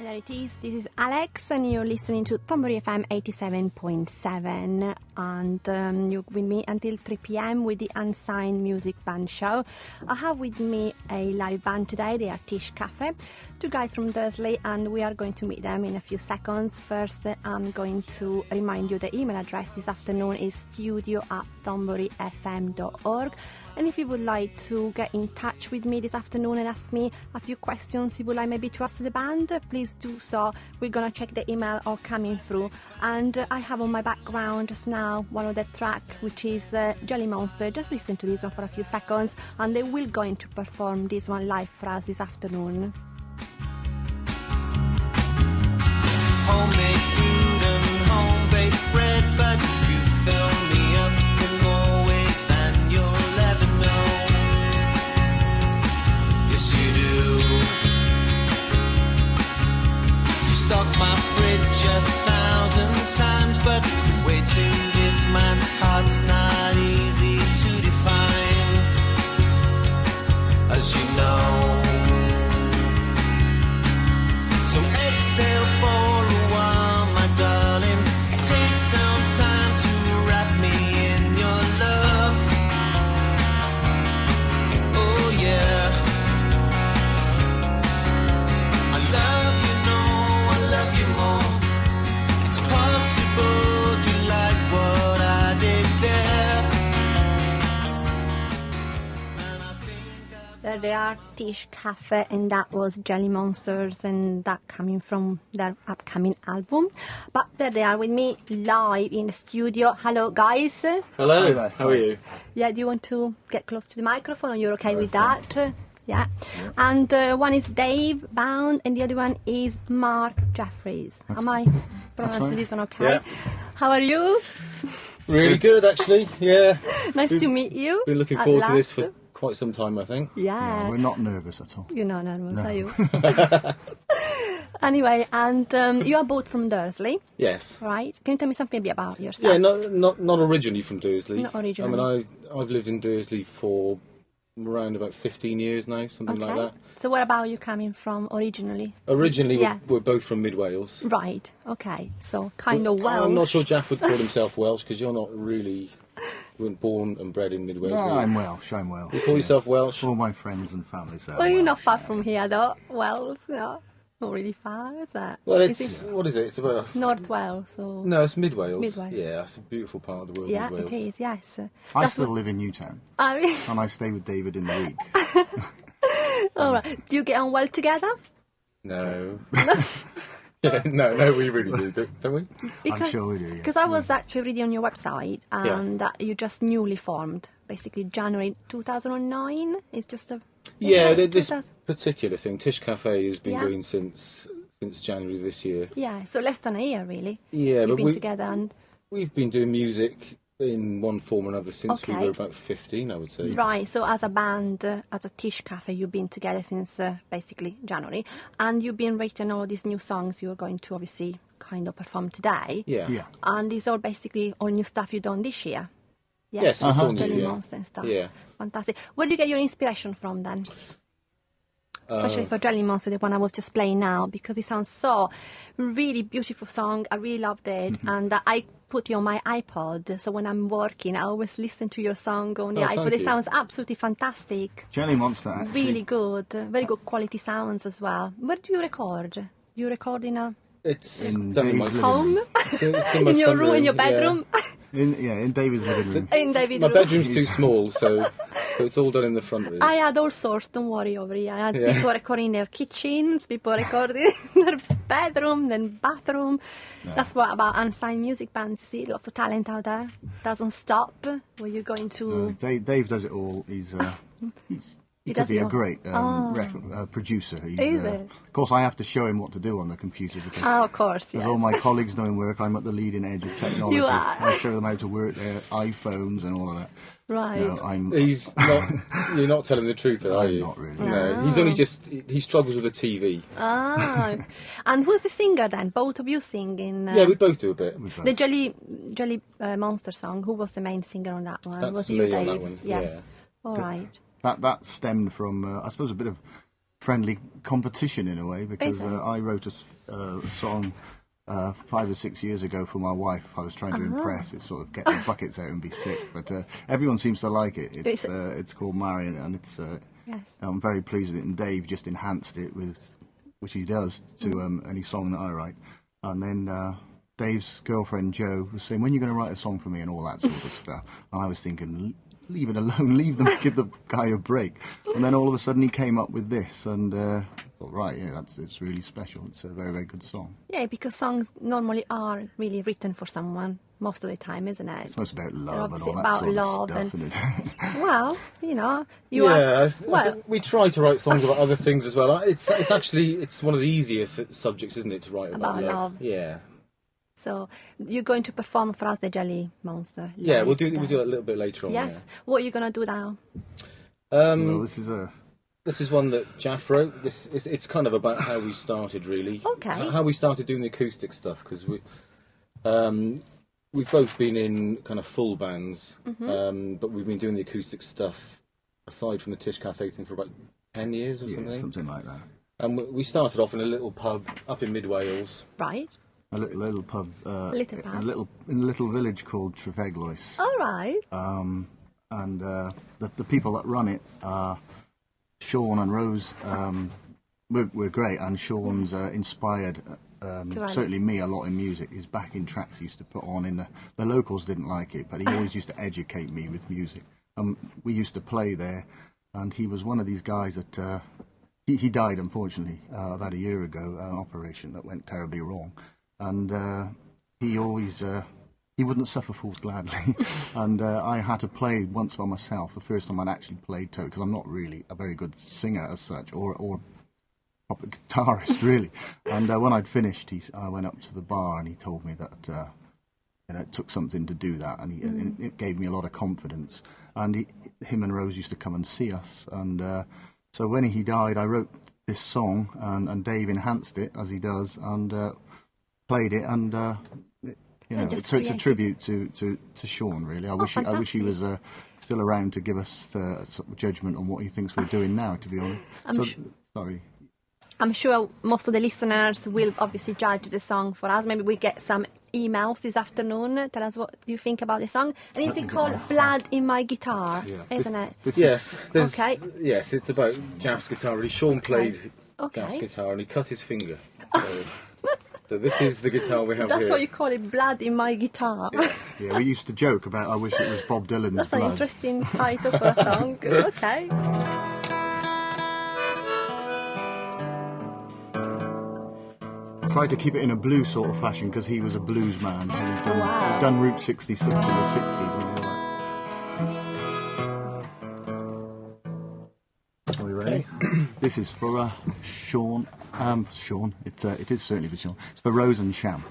there it is. This is Alex, and you're listening to Thornbury FM 87.7. And you're with me until 3 p.m. with the Unsigned Music Band Show. I have with me a live band today. They are Tish Cafe, two guys from Dursley, and we are going to meet them in a few seconds. First, I'm going to remind you the email address this afternoon is studio@thornburyfm.org. And if you would like to get in touch with me this afternoon and ask me a few questions you would like maybe to ask to the band, please do so. We're going to check the email all coming through. And I have on my background just now one of their track, which is Jelly Monster. Just listen to this one for a few seconds, and they will going to perform this one live for us this afternoon. Homemade food and home-baked bread, but you fill me up in more ways than you'll ever know. Yes, you do. You stock my fridge 1,000 times, but waiting this man's heart's not easy to define, as you know. So exhale for a while, my darling. Take some time to wrap me in your love. Oh yeah. I love you, no, I love you more. It's possible you like what I did there. And I think There they are, Tish Cafe, and that was Jelly Monsters, and that coming from their upcoming album. But there they are with me live in the studio. Hello, guys. Hello, how are you? Yeah, do you want to get close to the microphone, or you're okay with that? Yeah. And one is Dave Bound, and the other one is Mark Jeffries. Am I pronouncing this one okay? Yeah. How are you? Really good, actually, yeah. Nice to meet you. Been looking at forward to this last. for quite some time, I think. Yeah. No, we're not nervous at all. You're not nervous, are you? Anyway, and you are both from Dursley, Yes. right? Can you tell me something a bit about yourself? Yeah, not originally from Dursley. Not originally. I mean, I've lived in Dursley for around about 15 years now, something like that. So where about you coming from originally? Originally, Yeah. we're both from Mid Wales. Right, okay. So kind of Welsh. I'm not sure Jaff would call himself Welsh, because you're not really... You weren't born and bred in Mid Wales. No, were you? I'm Welsh, I'm Welsh. You call yourself Welsh? All my friends and family say Well, you're Welsh. not far from here, though. Wales, no. Not really far, is it? Well, Is it's... it What is it? It's about... North Wales, or... No, it's Mid Wales. Mid Wales. Yeah, it's a beautiful part of the world, Yeah, Mid Wales. it is, yes. I That's still what- live in Newtown, I mean, and I stay with David in the week. all right. Do you get on well together? No. Yeah, no, we really do, don't we? I'm sure we do, yeah. Because I was actually reading on your website, and that you just newly formed, basically January 2009. It's just a... Yeah, wasn't it? this 2000 particular thing, Tish Cafe has been Yeah. going since January this year. Yeah, so less than a year, really. Yeah, You've but been together, and... we've been doing music in one form or another since we Okay. were about 15, I would say. Right, so as a band, as a Tish Cafe, you've been together since basically January, and you've been writing all these new songs you're going to obviously kind of perform today. Yeah. Yeah. And these are basically all new stuff you've done this year. Yes, it's all new, Jelly yeah. Monster and stuff. Yeah. Fantastic. Where do you get your inspiration from then? Especially for Jelly Monster, the one I was just playing now, because it sounds so really beautiful song. I really loved it, Mm-hmm. and I put it on my iPod. So when I'm working, I always listen to your song on the Oh, iPod. thank It you. sounds absolutely fantastic. Jelly Monster, actually. Really good, very good quality sounds as well. Where do you record? You record in a It's In done in my Dave's home, it's in my in your front room, in your yeah. bedroom, In David's living room. in David's My room. bedroom's too small, so it's all done in the front room. I had all sorts, don't worry over here. I had Yeah. people recording in their kitchens, people recording in their bedroom, then bathroom. That's what about unsigned music bands, you see, lots of talent out there. Doesn't stop. Were you going to... Dave does it all. He does could be it a all. great producer. Is it? Of course, I have to show him what to do on the computer because Oh, of course, as yes. all my colleagues don't work, I'm at the leading edge of technology. You are. I show them how to work their iPhones and all of that. Right. No, I'm He's not. You're not telling the truth, are I'm you? not really. No, he's only just. He struggles with the TV. Ah. And who's the singer then? Both of you sing in... Yeah, we both do a bit. the Jelly Monster song. Who was the main singer on that one? That's was me you, on that Dave? one, Yes. yeah. All right. That stemmed from, I suppose, a bit of friendly competition in a way, because Is it? I wrote a song 5 or 6 years ago for my wife. I was trying to impress. It's sort of get the buckets out and be sick, but everyone seems to like it. It's called Marion, and it's Yes. I'm very pleased with it. And Dave just enhanced it with, which he does to any song that I write. And then Dave's girlfriend Jo was saying, "When are you going to write a song for me?" and all that sort of stuff. And I was thinking, leave it alone, leave them, give the guy a break. And then all of a sudden he came up with this, and I thought, right, yeah, it's really special. It's a very, very good song. Yeah, because songs normally are really written for someone most of the time, isn't it? It's most about They're love and obviously all that about sort love of stuff. and- And Well, you know, I well, think we try to write songs about other things as well. It's actually one of the easiest subjects, isn't it, to write about love. Yeah. so you're going to perform for us the Jelly Monster. Yeah, we'll do later. that a little bit later on. Yes. What are you going to do now? well, This is one that Jaff wrote. It's kind of about how we started, really. Okay. How we started doing the acoustic stuff, because we've both been in kind of full bands, but we've been doing the acoustic stuff aside from the Tish Cafe thing for about 10 years or something. something like that. And we started off in a little pub up in mid Wales. Right. A little pub, Little pub. in a little village called Trefeglois. All right. And the people that run it are Sean and Rose. We're great, and Sean's inspired certainly me a lot in music. His backing tracks he used to put on in the locals didn't like it, but he always used to educate me with music. We used to play there, and he was one of these guys that he died unfortunately about a year ago, an operation that went terribly wrong, and he always he wouldn't suffer fools gladly. And I had to play once by myself, the first time I'd actually played to it, because I'm not really a very good singer as such, or proper guitarist, really. And when I'd finished, I went up to the bar and he told me that it took something to do that, and it gave me a lot of confidence. And him and Rose used to come and see us. And so when he died, I wrote this song, and Dave enhanced it, as he does, and played it, and it's a tribute to Sean, really. I wish he was still around to give us sort of judgment on what he thinks we're doing now, to be honest. Sorry. I'm sure most of the listeners will obviously judge the song for us. Maybe we get some emails this afternoon. Tell us what you think about the song. And is it called Blood in My Guitar? Yeah. Isn't it? Okay. Yes, it's about Jaff's guitar. Really, Sean played Jaff's guitar and he cut his finger. So this is the guitar we have That's here. why you call it Blood in My Guitar. Yes. Yeah, we used to joke about I wish it was Bob Dylan's That's blood. an interesting title for a song. Okay. Tried to keep it in a blues sort of fashion because he was a blues man. He'd done Route 66 in the 60s and all that. Are we ready? This is for Sean. It is certainly for Sean. It's for Rose and Sham.